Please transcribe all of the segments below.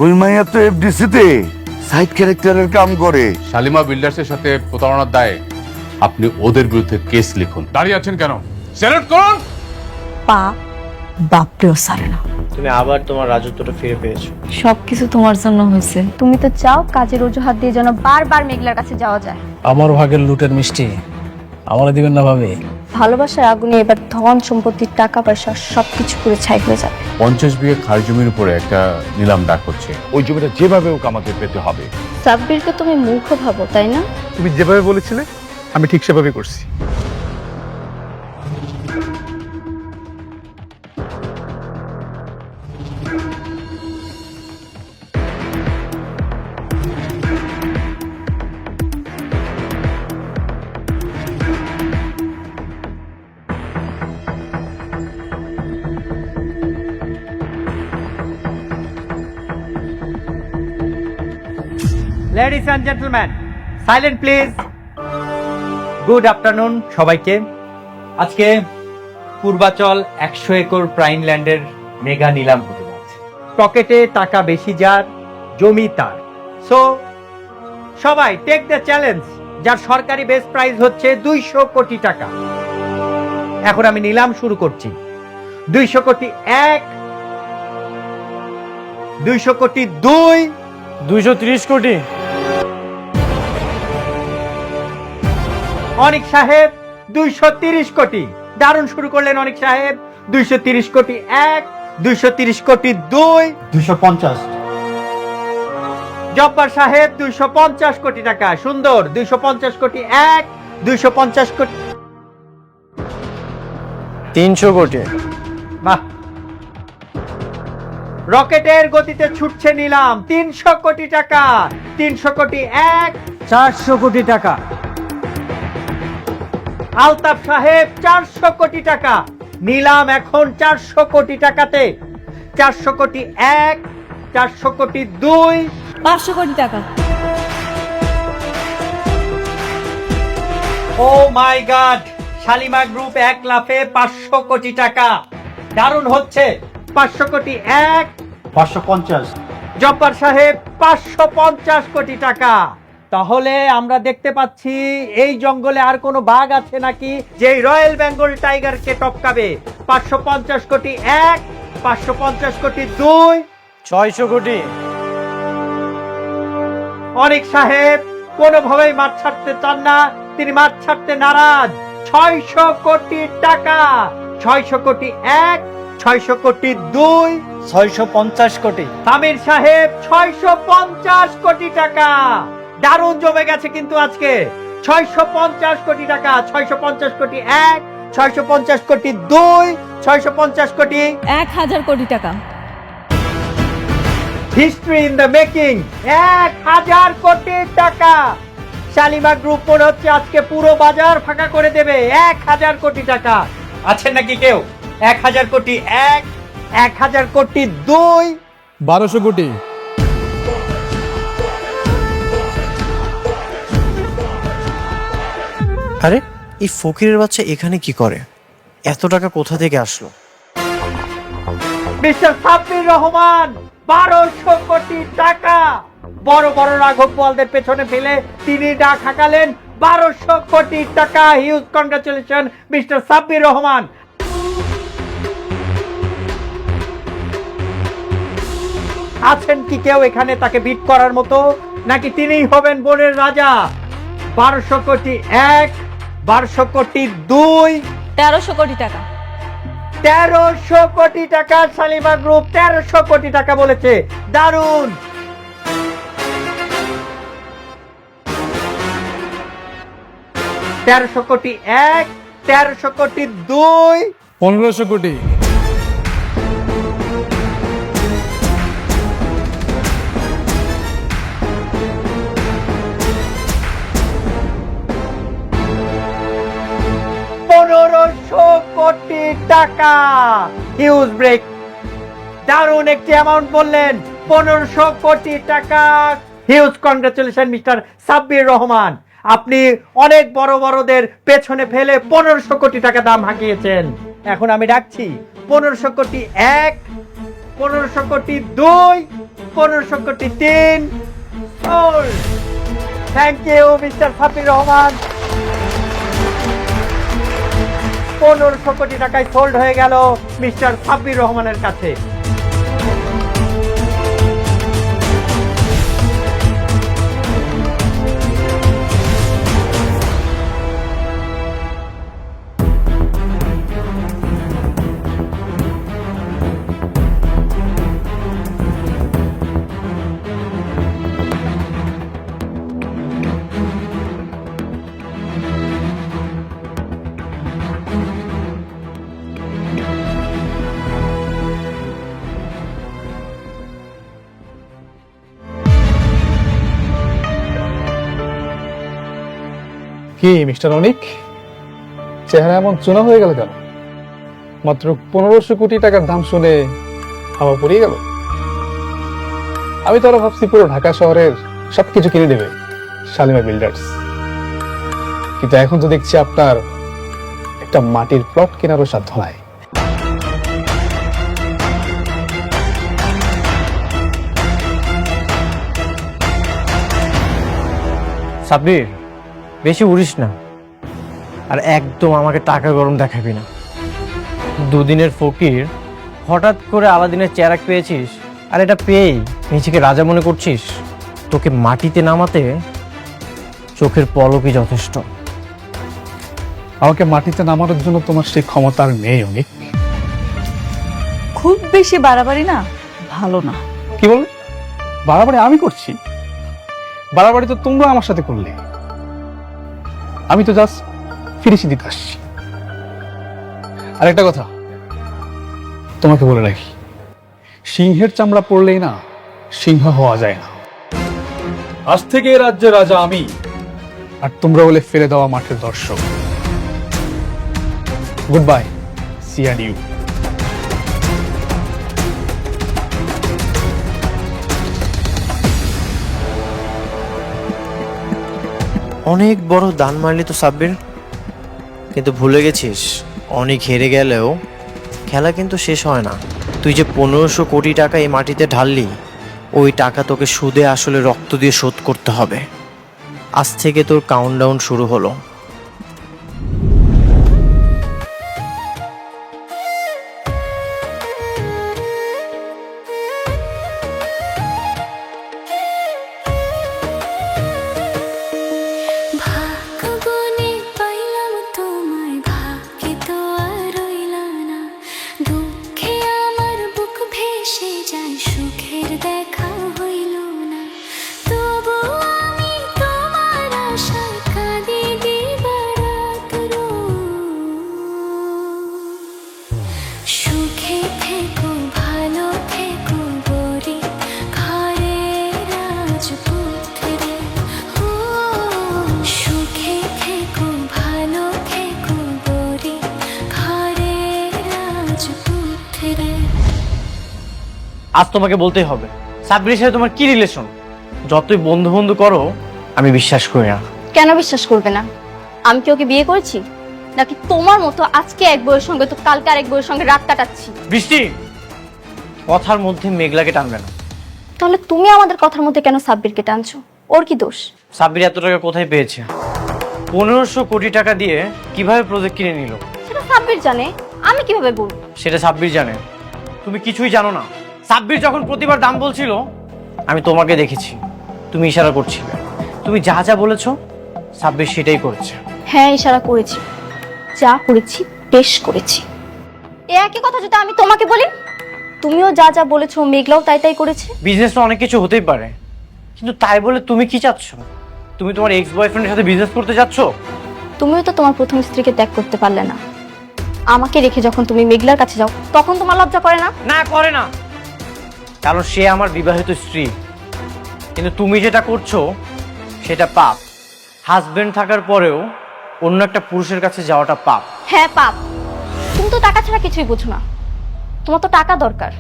ওই মাইয়া তো এফডিসি তে সাইড ক্যারেক্টারের কাম করে। শালিমা বিল্ডার্সের সাথে প্রতারণার দায়ে আপনি ওদের বিরুদ্ধে কেস লিখুন। দাঁড়িয়ে আছেন কেন? স্যালুট করুন। পা বাপরেও সারে না। তুমি আবার তোমার রাজত্বটা ফিরে পেয়েছো। সবকিছু তোমার জন্য হয়েছে। তুমি তো চাও কাজের অজুহাত দিয়ে যেন বারবার মেঘলার কাছে যাওয়া যায়। আমার ভাগের লুটের মিষ্টি আমারে দিবেন না ভাবে? ভালোবাসার আগুনে এবার ধন সম্পত্তির টাকা পয়সা সবকিছু পুরো ছাই হয়ে যাবে। 50 বিঘে খাস জমির উপরে একটা নিলাম ডাক হচ্ছে। ওই জমিটা যেভাবে হোক আমাদের পেতে হবে। সাব্বিরকে তুমি মূর্খ ভাবো তাই না? তুমি যেভাবে বলেছিলে আমি ঠিক সেভাবে করছি। Ladies and gentleman, silent please. Good afternoon সবাইকে। আজকে পূর্বাচল 100 একর প্রাইম ল্যান্ডের মেগা নিলাম হতে যাচ্ছে। পকেটে টাকা বেশি যার, জমি তার। সো সবাই টেক দ্য চ্যালেঞ্জ, যার সরকারি বেস প্রাইস হচ্ছে 200 কোটি টাকা। এখন আমি নিলাম শুরু করছি। 200 কোটি 1, 200 কোটি 2, 230 কোটি। অনিক সাহেব 230 কোটি। দারুণ শুরু করলেন অনিক সাহেব। 230 কোটি 1, 230 কোটি 2, 250। জব্বার সাহেব 250 কোটি টাকা। সুন্দর। 250 কোটি 1, 250 কোটি। 300 কোটি। বাহ, রকেটের গতিতে ছুটছে নিলাম। 300 কোটি টাকা। 300 কোটি 1, 400 কোটি টাকা। আলতাফ সাহেব 400 কোটি টাকা। নিলাম এখন 400 কোটি টাকাতে। 400 কোটি 1, 400 কোটি 2, 500 কোটি টাকা। ও মাই গড, শালিমা গ্রুপ 1 লাফে 500 কোটি টাকা। দারুণ হচ্ছে। 500 কোটি 1, 550। জব্বার সাহেব 550 কোটি টাকা। তাহলে আমরা দেখতে পাচ্ছি এই জঙ্গলে আর কোনো বাঘ আছে নাকি যে রয়্যাল বেঙ্গল টাইগারকে টপকাবে। 550 কোটি 1, 550 কোটি 2, 600 কোটি। অনিক সাহেব কোনোভাবেই মাঠ ছাড়তে চান না, তিনি মাঠ ছাড়তে নারাজ। 600 কোটি টাকা। 600 কোটি 1, 600 কোটি 2, 650 কোটি। তামির সাহেব 650 কোটি টাকা। দারুণ জমে গেছে কিন্তু আজকে। 650 কোটি টাকা। 650 কোটি 1, 650 কোটি 2, 650 কোটি। 1000 কোটি টাকা। History in the making. 1000 কোটি টাকা। শালিমা গ্রুপ মনে হচ্ছে আজকে পুরো বাজার ফাঁকা করে দেবে। 1000 কোটি টাকা। আছেন নাকি কেউ? 1000 কোটি 1, 1000 কোটি 2, 1200 কোটি। আরে এই ফকিরের বাচ্চা এখানে কি করে? এত টাকা কোথা থেকে আসলো? মিস্টার সাব্বির রহমান 1200 কোটি টাকা। বড় বড় রাঘব বোয়ালদের পেছনে ফেলে তিনি ডাক হাঁকালেন 1200 কোটি টাকা। Huge congratulation mister Sabbir Rahman. আছেন কি কেউ এখানে তাকে বিট করার মতো, নাকি তিনিই হবেন বনের রাজা? 1200 কোটি 1, 1200 কোটি 2, 1300 কোটি টাকা। 1300 কোটি টাকা। শালিমা গ্রুপ 1300 কোটি টাকা বলেছে। দারুণ। তেরোশো কোটি 1, 1300 কোটি 2, 1500 কোটি। কোটি টাকা। Huge break. দারুণ একটি অ্যামাউন্ট বললেন। 1500 কোটি টাকা। Huge congratulation mister Sabbir Rahman. আপনি অনেক বড় বড়দের পেছনে ফেলে 1500 কোটি টাকা দাম হাঁকিয়েছেন। এখন আমি ডাকছি 1500 কোটি 1, 1500 কোটি 2, 1500 crore 3, sold. Thank you mister Sabbir Rahman. 1500 crore টাকায় সোল্ড হয়ে গেল মিস্টার সাব্বির রহমানের কাছে। কি মিস্টার অনিক, চেহারা এমন চুনা হয়ে গেল কেন? মাত্র 1500 কোটি টাকার দাম শুনে হাওয়া পড়িয়ে গেল। আমি তো আরো ভাবছি পুরো ঢাকা শহরের সবকিছু কিনে দেবে শালিমা বিল্ডার্স, কিন্তু এখন তো দেখছি আপনার একটা মাটির প্লট কেনারও সাধ্য নাই। সাব্বির, বেশি উড়িস না, আর একদম আমাকে টাকা গরম দেখাবি না। দুদিনের ফকির, হঠাৎ করে আলাদিনের চেরাক পেয়েছিস, আর এটা পেয়েই নিজেকে রাজা মনে করছিস? তোকে মাটিতে নামাতে চোখের পলকই যথেষ্ট। আমাকে মাটিতে নামানোর জন্য তোমার সেই ক্ষমতা আর নেই অনিক। খুব বেশি বাড়াবাড়ি না ভালো না। কি বলবে? বাড়াবাড়ি আমি করছি? বাড়াবাড়ি তো তোমরা আমার সাথে করলে। আমি তো জাস্ট ফিনিশিং দিতে আসছি। আর একটা কথা তোমাকে বলে রাখি, সিংহের চামড়া পড়লেই না সিংহ হওয়া যায় না। আজ থেকে এই রাজ্যের রাজা আমি, আর তোমরা বলে ফেলে দেওয়া মাঠের দর্শক। Good bye, see and you. অনেক বড় দান মারলি তো সাব্বির, কিন্তু ভুলে গেছিস অনেক হেরে গেলেও খেলা কিন্তু শেষ হয় না। তুই যে 1500 কোটি টাকা এই মাটিতে ঢাললি, ওই টাকা তোকে সুদে আসলে রক্ত দিয়ে শোধ করতে হবে। আজ থেকে তোর কাউন্টডাউন শুরু হলো। আজ তোমাকে বলতেই হবে, সাব্বিরের সাথে তোমার কি রিলেশন? যতই বন্ধু বন্ধু করো, আমি বিশ্বাস করি না। কেন বিশ্বাস করবে না? আমি কি ওকে বিয়ে করেছি, নাকি তোমার মতো আজকে এক বউয়ের সঙ্গে তো কালকে আরেক বউয়ের সঙ্গে রাত কাটাচ্ছি? বৃষ্টি, কথার মধ্যে মেঘলাকে টানবে না। তাহলে তুমি আমাদের কথার মধ্যে কেন সাব্বিরকে টানছো? ওর কি দোষ? সাব্বির এত টাকা কোথায় পেয়েছে? 1500 কোটি টাকা দিয়ে কিভাবে প্রজেক্ট কিনে নিল সেটা সাব্বির জানে, আমি কিভাবে বলবো? সেটা সাব্বির জানে, তুমি কিছুই জানো না। সাব্বির যখন প্রতিবার দাম বলছিল, আমি তোমাকে দেখেছি, তুমি ইশারা করছিলে। তুমি যা যা বলেছো সাব্বির সেটাই করেছে। হ্যাঁ, ইশারা করেছি, যা করেছি বেশ করেছি। এ একই কথা যদি আমি তোমাকে বলি, তুমিও যা যা বলেছো মেঘলাও তাই তাই করেছে। বিজনেস তো অনেক কিছু হতেই পারে, কিন্তু তাই বলে তুমি কি চাচ্ছ? তুমি তোমার এক্স বয়ফ্রেন্ডের সাথে বিজনেস করতে যাচ্ছ? তুমিও তো তোমার প্রথম স্ত্রীকে ত্যাগ করতে পারলে না। আমাকে রেখে যখন তুমি মেঘলার কাছে যাও, তখন তোমার লজ্জা করে না? না, করে না, কারণ সে আমার বিবাহিত স্ত্রী। কিন্তু তুমি যেটা করছো সেটা পাপ। হাজবেন্ড থাকার পরেও অন্য একটা পুরুষের কাছে যাওয়াটা পাপ। হ্যাঁ, পাপ। তুমি তো টাকা ছাড়া কিছুই বুঝো না। তোমার তো টাকা দরকার।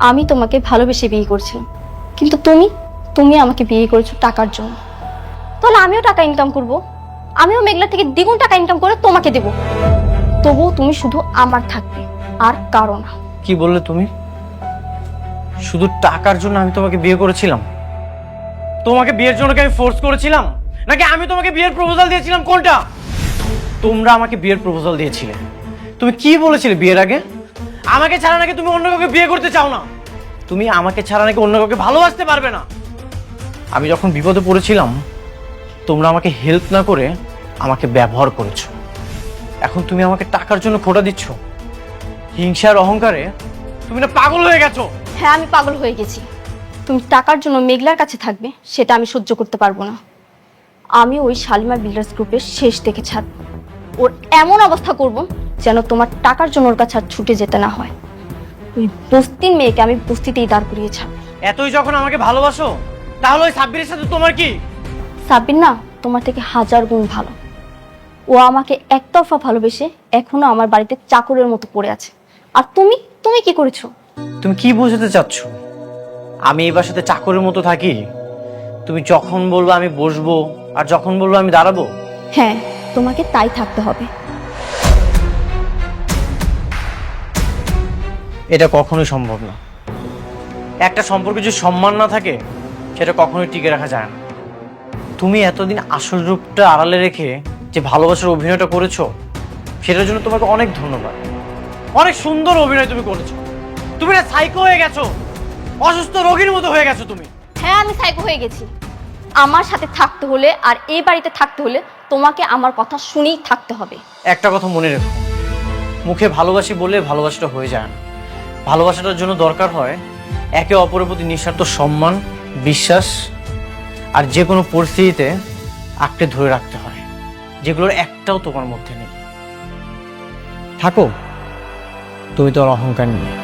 আমি তোমাকে ভালোবেসে বিয়ে করছিলাম, কিন্তু তুমি আমাকে বিয়ে করেছো টাকার জন্য। তাহলে আমিও টাকা ইনকাম করব, আমিও মেঘলা থেকে দ্বিগুণ টাকা ইনকাম করে তোমাকে দেব। তবুও তুমি শুধু আমার থাকবে, আর কারো না। কি বললে তুমি? শুধু টাকার জন্য আমি তোমাকে বিয়ে করেছিলাম? তোমাকে বিয়ের জন্য কি আমি ফোর্স করেছিলাম, নাকি আমি তোমাকে বিয়ের প্রপোজাল দিয়েছিলাম? কোনটা? তোমরা আমাকে বিয়ের প্রপোজাল দিয়েছিলে। তুমি কি বলেছিলে বিয়ের আগে? আমাকে ছাড়া নাকি তুমি অন্য কাউকে বিয়ে করতে চাও না, তুমি আমাকে ছাড়া নাকি অন্য কাউকে ভালোবাসতে পারবে না। আমি যখন বিপদে পড়েছিলাম তোমরা আমাকে হেল্প না করে আমাকে ব্যবহার করেছো। এখন তুমি আমাকে টাকার জন্য খোটা দিচ্ছ। হিংসার অহংকারে তুমি না পাগল হয়ে গেছো। হ্যাঁ, আমি পাগল হয়ে গেছি। তুমি টাকার জন্য মেঘলার কাছে থাকবে সেটা আমি সহ্য করতে পারবো না। আমি ওই শালিমা বিল্ডার্স গ্রুপের শেষ দেখে ছাড়ব। ওর এমন অবস্থা করব যেন তোমার টাকার জন্য ওর কাছে আর ছুটে যেতে না হয়। ওই বস্তির মেয়েকে আমি বস্তিতেই দাঁড় করিয়ে ছাড়ব। এতই যখন আমাকে ভালোবাসো তাহলে ওই সাব্বিরের সাথে তোমার কি? সাব্বির না তোমার থেকে 1000 গুণ ভালো। ও আমাকে একতরফা ভালোবেসে এখনো আমার বাড়িতে চাকরের মতো পড়ে আছে। আর তুমি তুমি কি করেছো? তুমি কি বোঝাতে চাচ্ছ? আমি এই বাসাতে চাকরের মতো থাকি? তুমি যখন বলবো আমি বসবো, আর যখন বলবো আমি দাঁড়াবো? হ্যাঁ, তোমাকে তাই থাকতে হবে। এটা কখনোই সম্ভব না। একটা সম্পর্কে যদি সম্মান না থাকে সেটা কখনোই টিকে রাখা যায় না। তুমি এতদিন আসল রূপটা আড়ালে রেখে যে ভালোবাসার অভিনয়টা করেছো সেটার জন্য তোমাকে অনেক ধন্যবাদ। অনেক সুন্দর অভিনয় তুমি করেছো। তুমি না সাইকো হয়ে গেছো, অসুস্থ রোগীর মতো হয়ে গেছো তুমি। হ্যাঁ, আমি সাইকো হয়ে গেছি। আমার সাথে থাকতে হলে আর এই বাড়িতে থাকতে হলে তোমাকে আমার কথা শুনেই থাকতে হবে। একটা কথা মনে রেখো, মুখে ভালোবাসি বলে ভালোবাসাটা হয়ে যায় না। ভালোবাসাটার জন্য দরকার হয় একে অপরের প্রতি নিঃস্বার্থ সম্মান, বিশ্বাস, আর যে কোনো পরিস্থিতিতে আঁকড়ে ধরে রাখতে হয়, যেগুলোর একটাও তোমার মধ্যে নেই। থাকো তুমি তোমার অহংকার নিয়ে।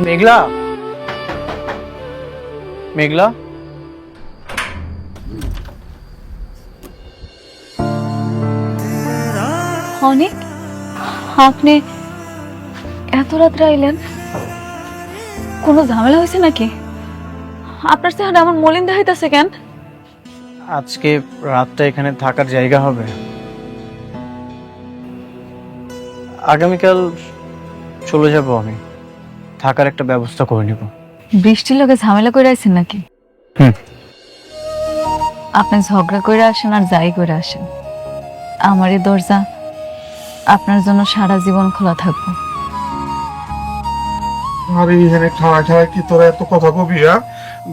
মেঘলা, মেঘলা, অনেক আপনি এত রাত্রে আইলেন? কোনো ঝামেলা হয়েছে নাকি? আপনার চেহারা এমন মলিন দেখাইতেছে কেন? আজকে রাতটা এখানে থাকার জায়গা হবে। আগামীকাল চলে যাব আমি, থাকার একটা ব্যবস্থা করে নিব। বৃষ্টির লোকে ঝামেলা করে আছেন নাকি? হুম। আপনি ঝগড়া করে আসেন আর যাই করে আসেন, আমার এই দরজা আপনার জন্য সারা জীবন খোলা থাকবো। আরে এখানে খাড়া খাড়া কি তোরা এত কথা কবি?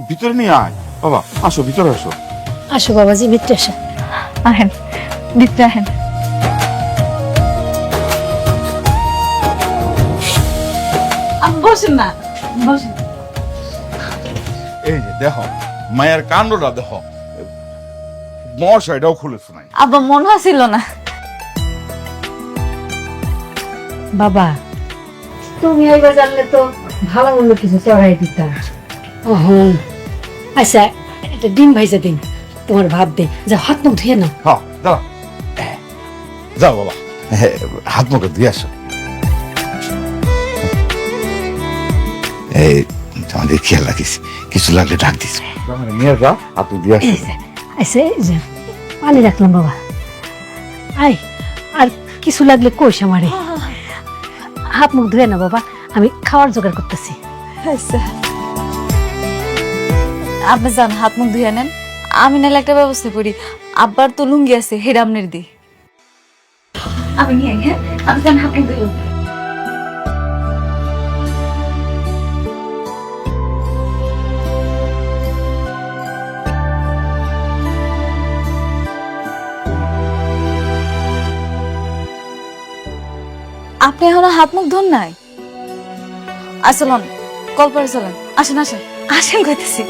ভিতরে নিয়ে আয় বাবা, আসো ভিতরে আসো। আসো বাবাজি, ভিতরে আসো। আহেন ভিতরে আহেন। বসেন না, বসেন। এই যে দেখো মায়ের কাণ্ডটা দেখো, মশাইটাও খুলেছে নাই। আব্বা মনে হচ্ছিল না। বাবা, তুমি এইবার জানলে তো ভালো মন্দ কিছু চড়াই দিতাম। আচ্ছা, একটা ডিম ভাইজা দিন, তোমার ভাত দে, যা হাত মুখ ধুয়ে নাও। হ্যাঁ দাঁড়া, যাও বাবা, হাত মুখে দিয়ে আসো। এই তোমাদের খেয়াল রাখিস, কিছু লাগলে ডাক দিস। নিয়ে যা, হাত দিয়ে আসো। আচ্ছা, এই যে পানি রাখলাম বাবা। আই, আর কিছু লাগলে কোষ আমারে। হাত মুখ ধুয়ে না বাবা, আমি খাওয়ার জোগাড় করতেছি। আচ্ছা আপনি যান, হাত মুখ ধুয়ে নেন, আমি নাহলে একটা ব্যবস্থা করি। আব্বার তো লুঙ্গি আছে, হেরামনের দি আমি নিয়ে। হ্যাঁ, আমি যান, হাত মুখ ধুয়ে। আপনি এখনো হাত মুখ ধোন নাই? আসলন কল করে চলেন, আসেন আসেন আসেন কইতেছি।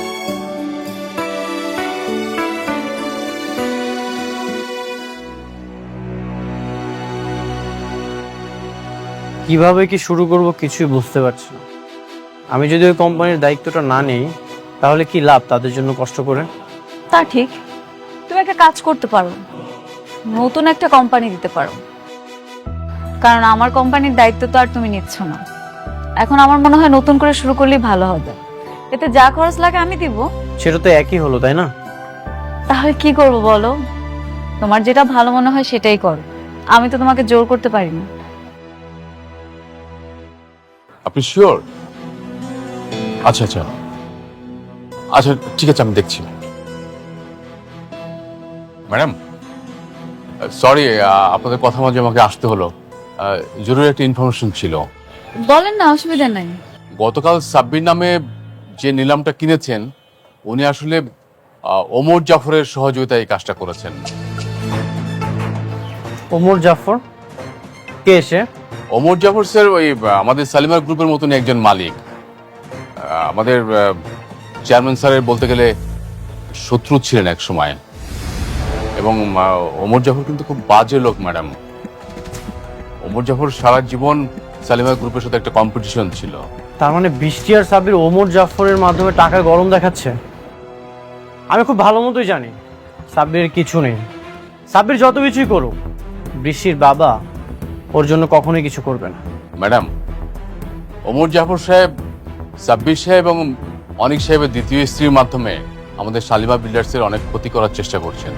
কিভাবে কি শুরু করব কিছুই বুঝতে পারছি না। আমি যদি ওই কোম্পানির দায়িত্বটা না নেই তাহলে কি লাভ তাদের জন্য কষ্ট করে? তা ঠিক, তুমি একটা কাজ করতে পারো, নতুন একটা কোম্পানি দিতে পারো। কারণ আমার কোম্পানির দায়িত্ব তো আর তুমি নিচ্ছ না। এখন আমার মনে হয় নতুন করে শুরু করলেই ভালো হবে। এতে যা খরচ লাগে আমি দিব। সেটা তো একই হলো, তাই না? তাহলে কি করব বলো? তোমার যেটা ভালো মনে হয় সেটাই করো, আমি তো তোমাকে জোর করতে পারি না। আপনি শিওর? আচ্ছা আচ্ছা আচ্ছা, ঠিক আছে, আমি দেখছি। ম্যাডাম সরি, আপনাদের কথা মাঝে আমাকে আসতে হলো। জরুরি একটা ইনফরমেশন ছিল। বলেন না, অসুবিধা নাই। গতকাল সাব্বির নামে যে নিলামটা কিনেছেন, উনি আসলে ওমর জাফরের সহযোগিতায় এই কাজটা করেছেন। ওমর জাফর কে সে? ওমর জাফর স্যার ওই আমাদের সালিমার গ্রুপের মতনই একজন মালিক। আমাদের চেয়ারম্যান স্যারের বলতে গেলে শত্রু ছিলেন এক সময়। এবং ওমর জাফর কিন্তু খুব বাজে লোক ম্যাডাম। ওমর জাফর সারা জীবন সালিমার গ্রুপের সাথে একটা কম্পিটিশন ছিল। তার মানে বৃষ্টি আর সাব্বির ওমর জাফরের মাধ্যমে টাকা গরম দেখাচ্ছে। আমি খুব ভালো মতোই জানি সাব্বির কিছু নেই। সাব্বির যত কিছুই করুক, বৃষ্টির বাবা ওর জন্য কখনোই কিছু করবে না। ম্যাডাম, ওমর জাফর সাহেব সাব্বির সাহেব এবং অনিক সাহেবের দ্বিতীয় স্ত্রীর মাধ্যমে আমাদের শালিমা বিল্ডার্সের অনেক ক্ষতি করার চেষ্টা করছেন।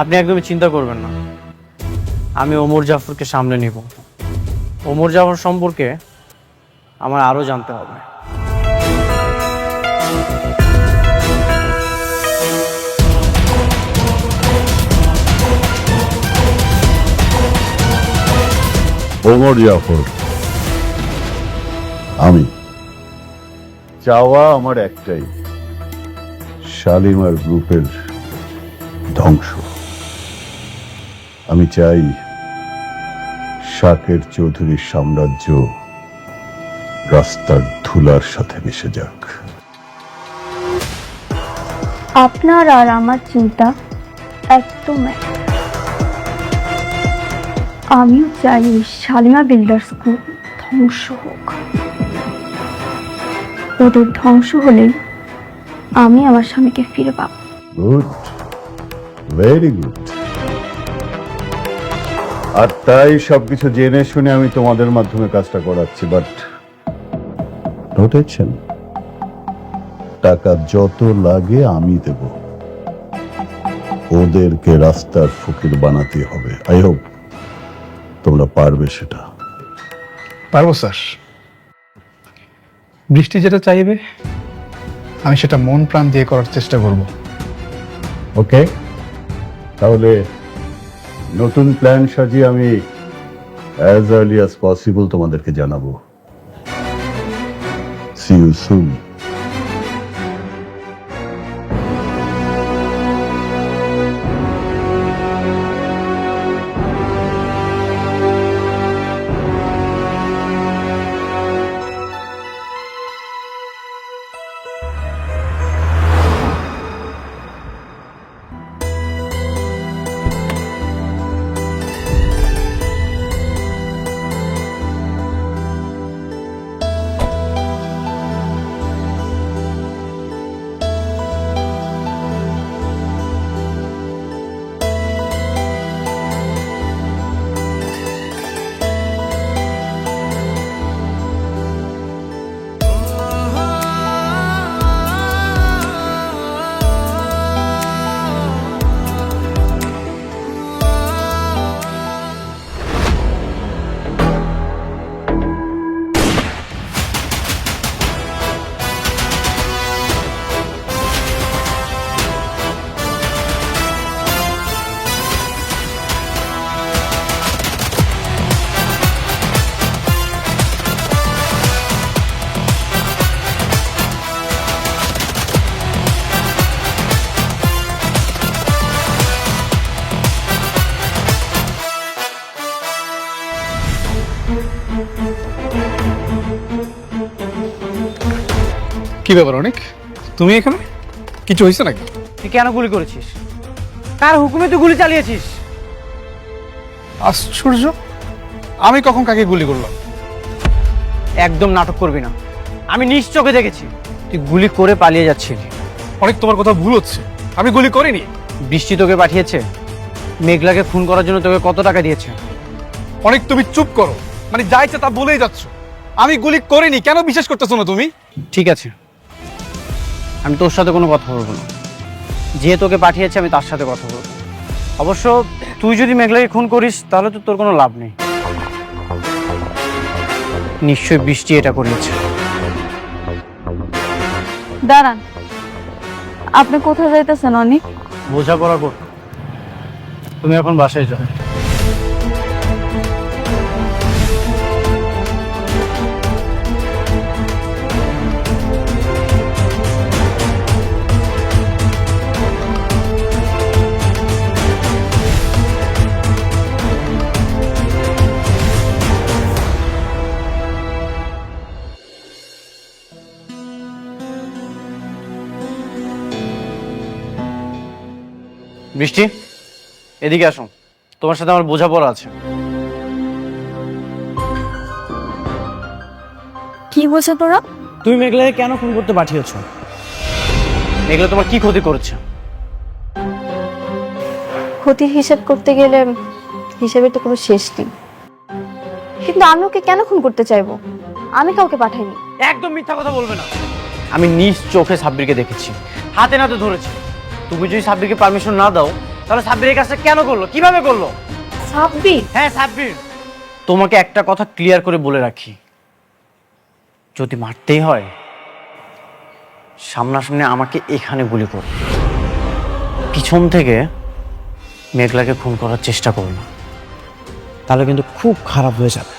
আপনি একদমই চিন্তা করবেন না, আমি ওমর জাফরকে সামনে নিব। ওমর জাফর সম্পর্কে আমার আরো জানতে হবে। ওমর জাফর, আমি চাওয়া আমার একটাই, শালিমার গ্রুপের ধ্বংস। আমি চাই শাকের চৌধুরীর সাম্রাজ্য রাস্তার ধুলার সাথে মিশে যাক। আপনার আর আমার চিন্তা একদম এক। আমিও চাই শালিমা বিল্ডার্স গ্রুপ ধ্বংস হোক। ওদের ধ্বংস হলেই আমি আমার স্বামীকে ফিরে পাবো। Good, very good. আর তাই সবকিছু জেনে শুনে আমি তোমাদের মাধ্যমে কাজটা করাচ্ছি। বাট নোটেছেন, টাকা যত লাগে আমি দেব। ওদেরকে রাস্তার ফকির বানাতে হবে। আই হোপ তোমরা পারবে সেটা। পারবো স্যার। বৃষ্টি যেটা চাইবে আমি সেটা মন প্রাণ দিয়ে করার চেষ্টা করব। ওকে, তাহলে নতুন প্ল্যান সাজিয়ে আমি অ্যাজ আর্লি অ্যাজ পসিবল তোমাদেরকে জানাবো। See you soon. ব্যাপার অনেক, তুমি এখানে? কিছু হয়েছে নাকি? তুই কেন গুলি করেছিস? কার হুকুমে তুই গুলি চালিয়েছিস? আশ্চর্য, আমি কখন কাকে গুলি করলাম? একদম নাটক করবি না, আমি নিজ চোখে দেখেছি তুই গুলি করে পালিয়ে যাচ্ছিলি। অনেক, তোমার কথা ভুল হচ্ছে, আমি গুলি করিনি। বৃষ্টি তোকে পাঠিয়েছে, মেঘলাকে খুন করার জন্য তোকে কত টাকা দিয়েছে? অনেক, তুমি চুপ করো, মানে যা ইচ্ছা তা বলেই যাচ্ছ। আমি গুলি করিনি, কেন বিশ্বাস করতেছো না তুমি? ঠিক আছে, আমি তোর সাথে কোনো কথা বলবো না। যে তোকে পাঠিয়েছে আমি তার সাথে কথা বলবো। অবশ্য তুই যদি মেঘলাকে খুন করিস তাহলে তো তোর কোনো লাভ নেই। নিশ্চয়ই বৃষ্টি এটা করিয়েছে। দাঁড়ান, আপনি কোথায় যাইতেছেন অনেক? বোঝাপড়া কর, তুমি এখন বাসায় যাও। বৃষ্টি, এদিকে আসো, তোমার সাথে আমার বোঝাপড়া আছে। কি বলছেন তোরা? তুমি মেঘলাকে কেন খুন করতে পাঠিয়েছো? মেঘলা তোমার কি ক্ষতি করেছে? ক্ষতির হিসাব করতে গেলে হিসাবের তো কোনো শেষ নেই। কিন্তু আমি ওকে কেন খুন করতে চাইবো? আমি কাউকে পাঠাইনি। একদম মিথ্যা কথা বলবে না। আমি নিজ চোখে সাব্বিরকে দেখেছি, হাতে নাতে ধরেছি। তুমি যদি সাব্বিরকে পারমিশন না দাও তাহলে সাব্বির এই কাজটা কেন করলো, কিভাবে করলো? সাব্বির? হ্যাঁ সাব্বির। তোমাকে একটা কথা ক্লিয়ার করে বলে রাখি, যদি মারতেই হয় সামনাসামনি আমাকে এখানে গুলি করো, পিছন থেকে মেঘলাকে খুন করার চেষ্টা করো না, তাহলে কিন্তু খুব খারাপ হয়ে যাবে।